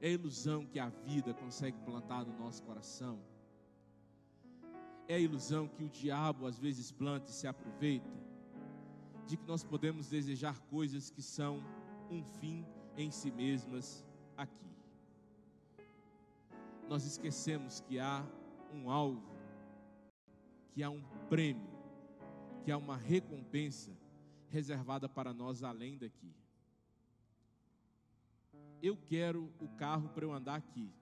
É a ilusão que a vida consegue plantar no nosso coração. É a ilusão que o diabo às vezes planta e se aproveita, de que nós podemos desejar coisas que são um fim em si mesmas aqui. Nós esquecemos que há um alvo, que há um prêmio, que há uma recompensa reservada para nós além daqui. Eu quero o carro para eu andar aqui.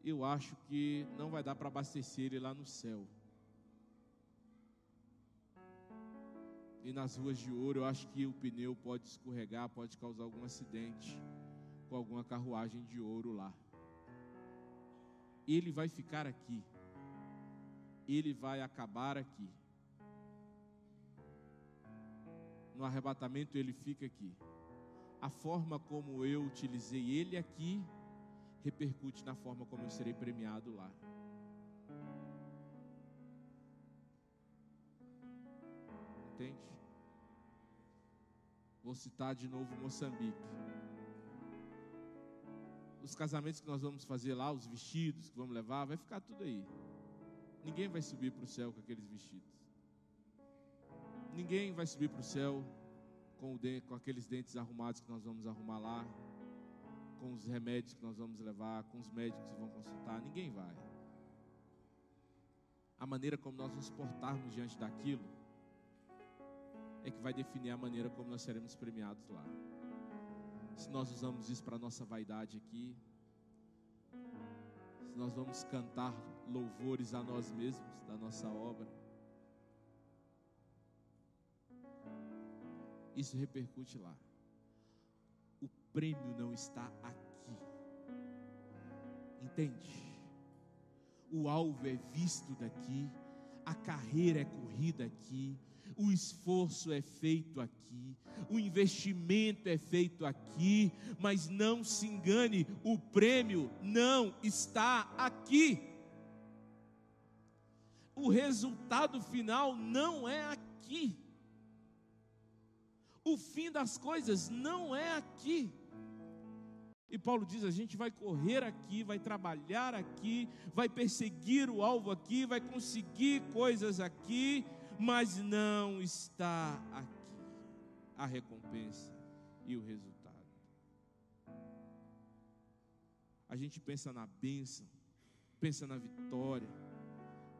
Eu acho que não vai dar para abastecer ele lá no céu. E nas ruas de ouro, eu acho que o pneu pode escorregar, pode causar algum acidente com alguma carruagem de ouro lá. Ele vai ficar aqui. Ele vai acabar aqui. No arrebatamento ele fica aqui. A forma como eu utilizei ele aqui repercute na forma como eu serei premiado lá. Entende? Vou citar de novo Moçambique. Os casamentos que nós vamos fazer lá, os vestidos que vamos levar, vai ficar tudo aí. Ninguém vai subir para o céu com aqueles vestidos. Ninguém vai subir para o céu com aqueles dentes arrumados que nós vamos arrumar lá, com os remédios que nós vamos levar, com os médicos que vão consultar. Ninguém vai. A maneira como nós nos portarmos diante daquilo é que vai definir a maneira como nós seremos premiados lá. Se nós usamos isso para a nossa vaidade aqui, se nós vamos cantar louvores a nós mesmos, da nossa obra, isso repercute lá. O prêmio não está aqui. Entende? O alvo é visto daqui, a carreira é corrida aqui, o esforço é feito aqui, o investimento é feito aqui, mas não se engane, o prêmio não está aqui. O resultado final não é aqui. O fim das coisas não é aqui. E Paulo diz, a gente vai correr aqui, vai trabalhar aqui, vai perseguir o alvo aqui, vai conseguir coisas aqui, mas não está aqui a recompensa e o resultado. A gente pensa na bênção, pensa na vitória,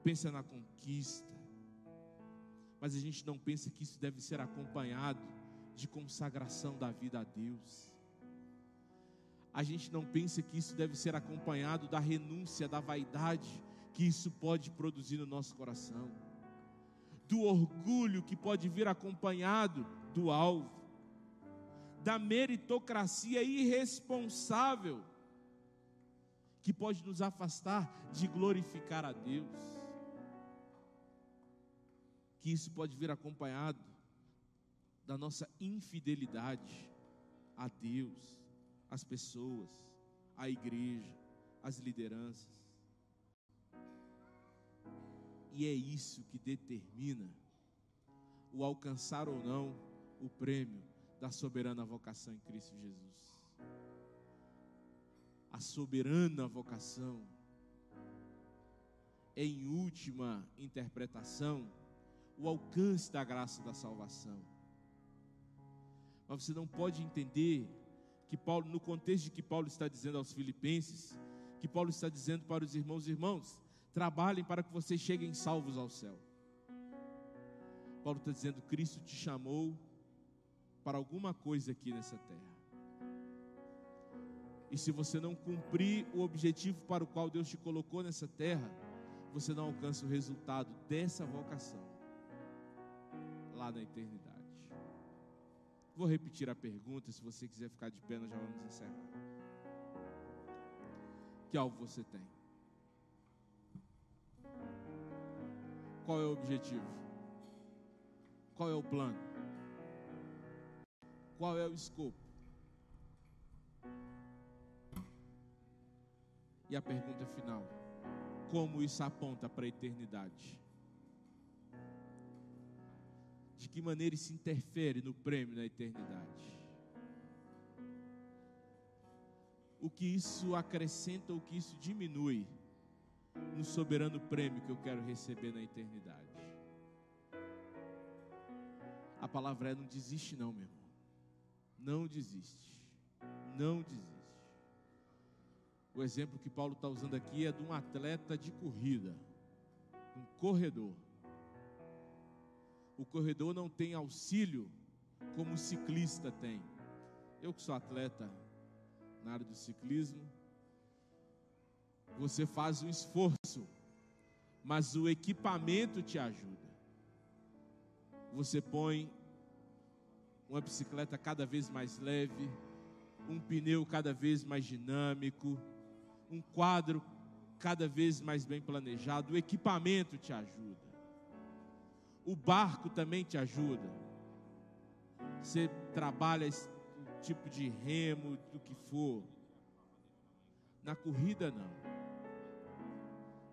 pensa na conquista, mas a gente não pensa que isso deve ser acompanhado de consagração da vida a Deus. A gente não pensa que isso deve ser acompanhado da renúncia, da vaidade que isso pode produzir no nosso coração, do orgulho que pode vir acompanhado do alvo, da meritocracia irresponsável que pode nos afastar de glorificar a Deus, que isso pode vir acompanhado da nossa infidelidade a Deus, as pessoas, a igreja, as lideranças. E é isso que determina o alcançar ou não o prêmio da soberana vocação em Cristo Jesus. A soberana vocação é, em última interpretação, o alcance da graça da salvação. Mas você não pode entender que Paulo, no contexto de que Paulo está dizendo aos filipenses, que Paulo está dizendo para os irmãos, trabalhem para que vocês cheguem salvos ao céu. Paulo está dizendo, Cristo te chamou para alguma coisa aqui nessa terra. E se você não cumprir o objetivo para o qual Deus te colocou nessa terra, você não alcança o resultado dessa vocação lá na eternidade. Vou repetir a pergunta, se você quiser ficar de pé, nós já vamos encerrar. Que alvo você tem? Qual é o objetivo? Qual é o plano? Qual é o escopo? E a pergunta final: como isso aponta para a eternidade? De que maneira isso interfere no prêmio na eternidade? O que isso acrescenta, o que isso diminui no soberano prêmio que eu quero receber na eternidade? A palavra é: não desiste não, meu irmão. Não desiste. Não desiste. O exemplo que Paulo está usando aqui é de um atleta de corrida, um corredor. O corredor não tem auxílio como o ciclista tem. Eu que sou atleta na área do ciclismo, você faz um esforço, mas o equipamento te ajuda. Você põe uma bicicleta cada vez mais leve, um pneu cada vez mais dinâmico, um quadro cada vez mais bem planejado. O equipamento te ajuda. O barco também te ajuda. Você trabalha esse tipo de remo, do que for. Na corrida não.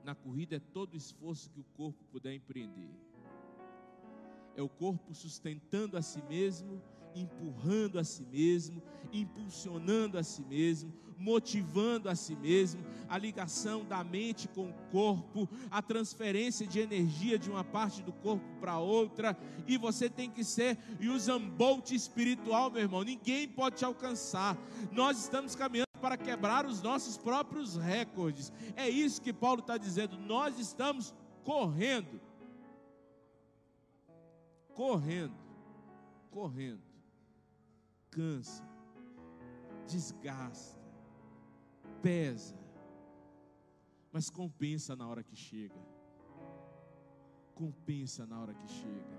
Na corrida é todo o esforço que o corpo puder empreender. É o corpo sustentando a si mesmo, empurrando a si mesmo, impulsionando a si mesmo, motivando a si mesmo, a ligação da mente com o corpo, a transferência de energia de uma parte do corpo para outra, e você tem que ser Usain Bolt espiritual, meu irmão. Ninguém pode te alcançar. Nós estamos caminhando para quebrar os nossos próprios recordes. É isso que Paulo está dizendo. Nós estamos correndo, cansa, desgasta, pesa, mas compensa na hora que chega. Compensa na hora que chega.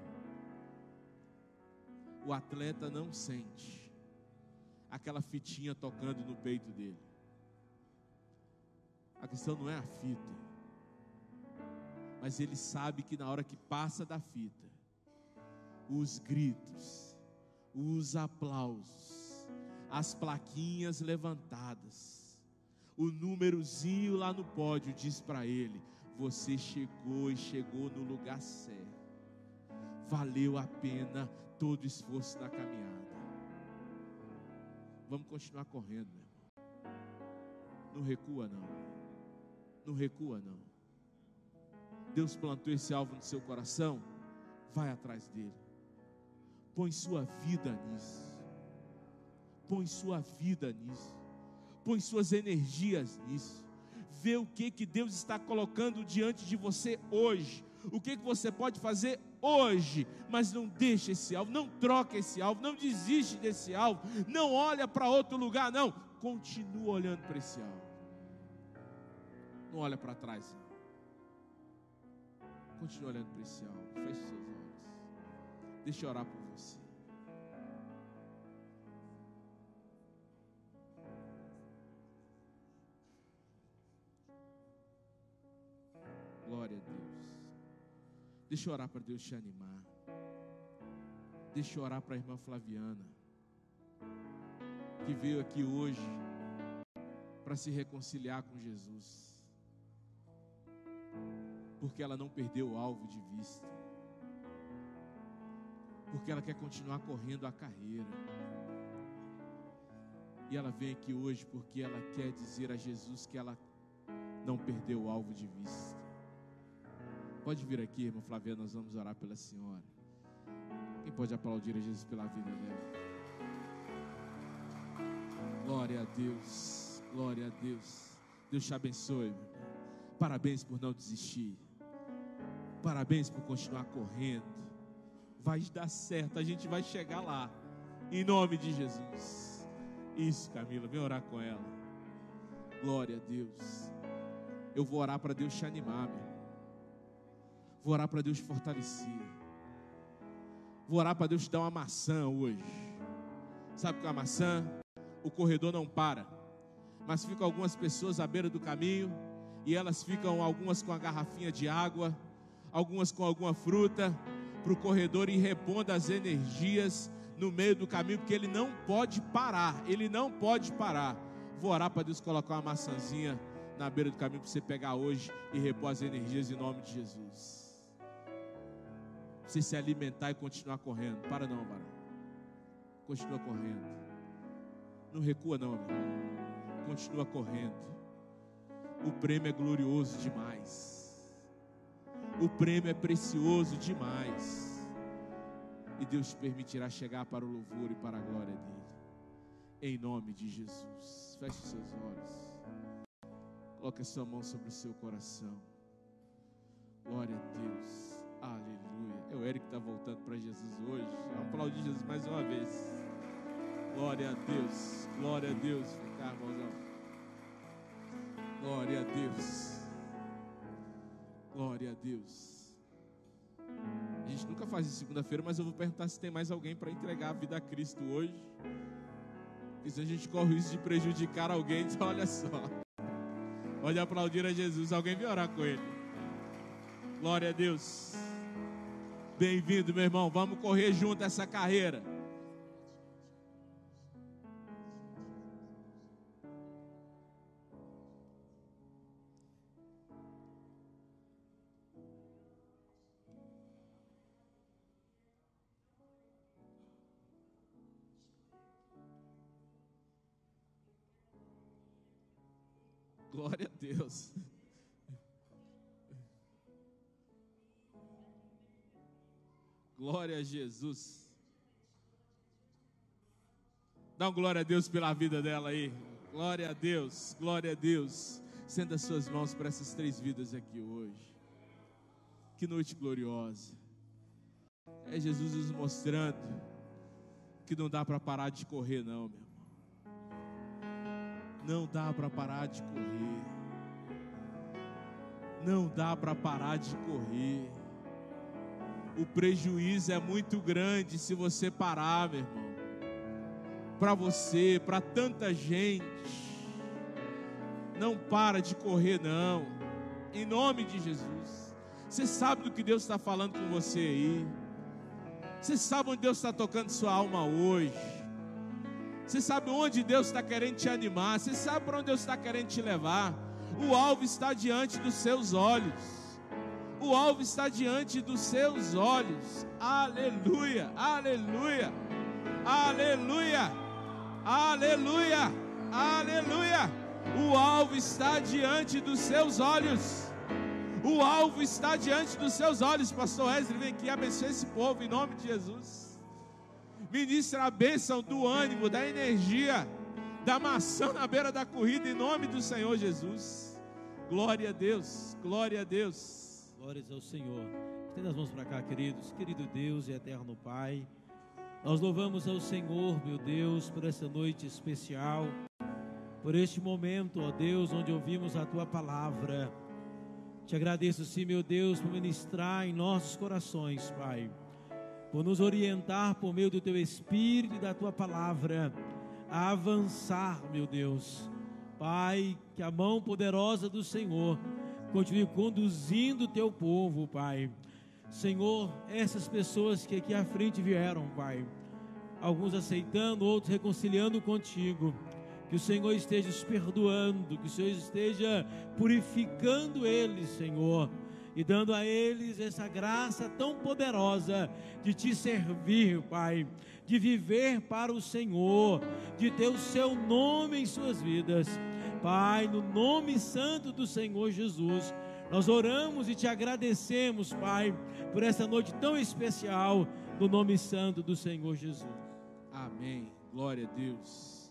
O atleta não sente aquela fitinha tocando no peito dele. A questão não é a fita, mas ele sabe que na hora que passa da fita, os gritos, os aplausos, as plaquinhas levantadas, o númerozinho lá no pódio diz para ele: você chegou e chegou no lugar certo. Valeu a pena todo o esforço da caminhada. Vamos continuar correndo, meu irmão. Não recua não. Não recua não. Deus plantou esse alvo no seu coração. Vai atrás dele. Põe sua vida nisso. Põe sua vida nisso. Põe suas energias nisso. Vê o que Deus está colocando diante de você hoje. O que você pode fazer hoje. Mas não deixe esse alvo, não troque esse alvo, não desiste desse alvo, não olha para outro lugar, não. Continua olhando para esse alvo. Não olha para trás, não. Continua olhando para esse alvo. Feche seus olhos. Deixa eu orar por você. Glória a Deus. Deixa eu orar para Deus te animar. Deixa eu orar para a irmã Flaviana. que veio aqui hoje para se reconciliar com Jesus, porque ela não perdeu o alvo de vista, porque ela quer continuar correndo a carreira, e ela vem aqui hoje porque ela quer dizer a Jesus que ela não perdeu o alvo de vista. Pode vir aqui, irmã Flaviana, nós vamos orar pela senhora. Quem pode aplaudir a Jesus pela vida dela? Glória a Deus, glória a Deus. Deus te abençoe, meu irmão. Parabéns por não desistir, parabéns por continuar correndo. Vai dar certo, a gente vai chegar lá, em nome de Jesus. Isso, Camila, vem orar com ela. Glória a Deus. Eu vou orar para Deus te animar, meu irmão. Vou orar para Deus te fortalecer. Vou orar para Deus te dar uma maçã hoje. Sabe o que é uma maçã? O corredor não para, mas ficam algumas pessoas à beira do caminho, e elas ficam, algumas com a garrafinha de água, algumas com alguma fruta, para o corredor ir repondo as energias no meio do caminho, porque ele não pode parar, ele não pode parar. Vou orar para Deus colocar uma maçãzinha na beira do caminho para você pegar hoje e repor as energias em nome de Jesus. Você se alimentar e continuar correndo. Para não, varão. Continua correndo. Não recua não, meu irmão. Continua correndo. O prêmio é glorioso demais. O prêmio é precioso demais. E Deus te permitirá chegar para o louvor e para a glória dele. Em nome de Jesus. Feche seus olhos. Coloque a sua mão sobre o seu coração. Glória a Deus. Aleluia. É o Eric que está voltando para Jesus hoje. Vamos aplaudir Jesus mais uma vez. Glória a Deus. Glória a Deus. Vem cá, irmãozão. Glória a Deus. Glória a Deus. A gente nunca faz isso segunda-feira, mas eu vou perguntar se tem mais alguém para entregar a vida a Cristo hoje. E se a gente corre o risco de prejudicar alguém, então olha só. Pode aplaudir a Jesus. Alguém vem orar com ele. Glória a Deus. Bem-vindo, meu irmão. Vamos correr junto essa carreira. Glória a Deus. Glória a Jesus. Dá uma glória a Deus pela vida dela aí. Glória a Deus, glória a Deus. Estenda as suas mãos para essas 3 vidas aqui hoje. Que noite gloriosa. É Jesus nos mostrando que não dá para parar de correr não, meu irmão. Não dá para parar de correr. Não dá para parar de correr. O prejuízo é muito grande se você parar, meu irmão. Para você, para tanta gente. Não para de correr não. Em nome de Jesus. Você sabe do que Deus está falando com você aí. Você sabe onde Deus está tocando sua alma hoje. Você sabe onde Deus está querendo te animar. Você sabe para onde Deus está querendo te levar. O alvo está diante dos seus olhos. O alvo está diante dos seus olhos. Aleluia, aleluia, aleluia, aleluia, aleluia. O alvo está diante dos seus olhos. O alvo está diante dos seus olhos. Pastor Wesley, vem aqui, abençoe esse povo em nome de Jesus. Ministra a bênção do ânimo, da energia, da maçã na beira da corrida em nome do Senhor Jesus. Glória a Deus, glória a Deus. Glórias ao Senhor. Estenda as mãos para cá, queridos. Querido Deus e eterno Pai, nós louvamos ao Senhor, meu Deus, por essa noite especial, por este momento, ó Deus, onde ouvimos a Tua palavra. Te agradeço, sim, meu Deus, por ministrar em nossos corações, Pai, por nos orientar por meio do Teu Espírito e da Tua palavra, a avançar, meu Deus. Pai, que a mão poderosa do Senhor continue conduzindo o Teu povo, Pai. Senhor, essas pessoas que aqui à frente vieram, Pai, alguns aceitando, outros reconciliando contigo. Que o Senhor esteja os perdoando, que o Senhor esteja purificando eles, Senhor, e dando a eles essa graça tão poderosa de te servir, Pai, de viver para o Senhor, de ter o seu nome em suas vidas. Pai, no nome santo do Senhor Jesus, nós oramos e te agradecemos, Pai, por essa noite tão especial, no nome santo do Senhor Jesus. Amém. Glória a Deus.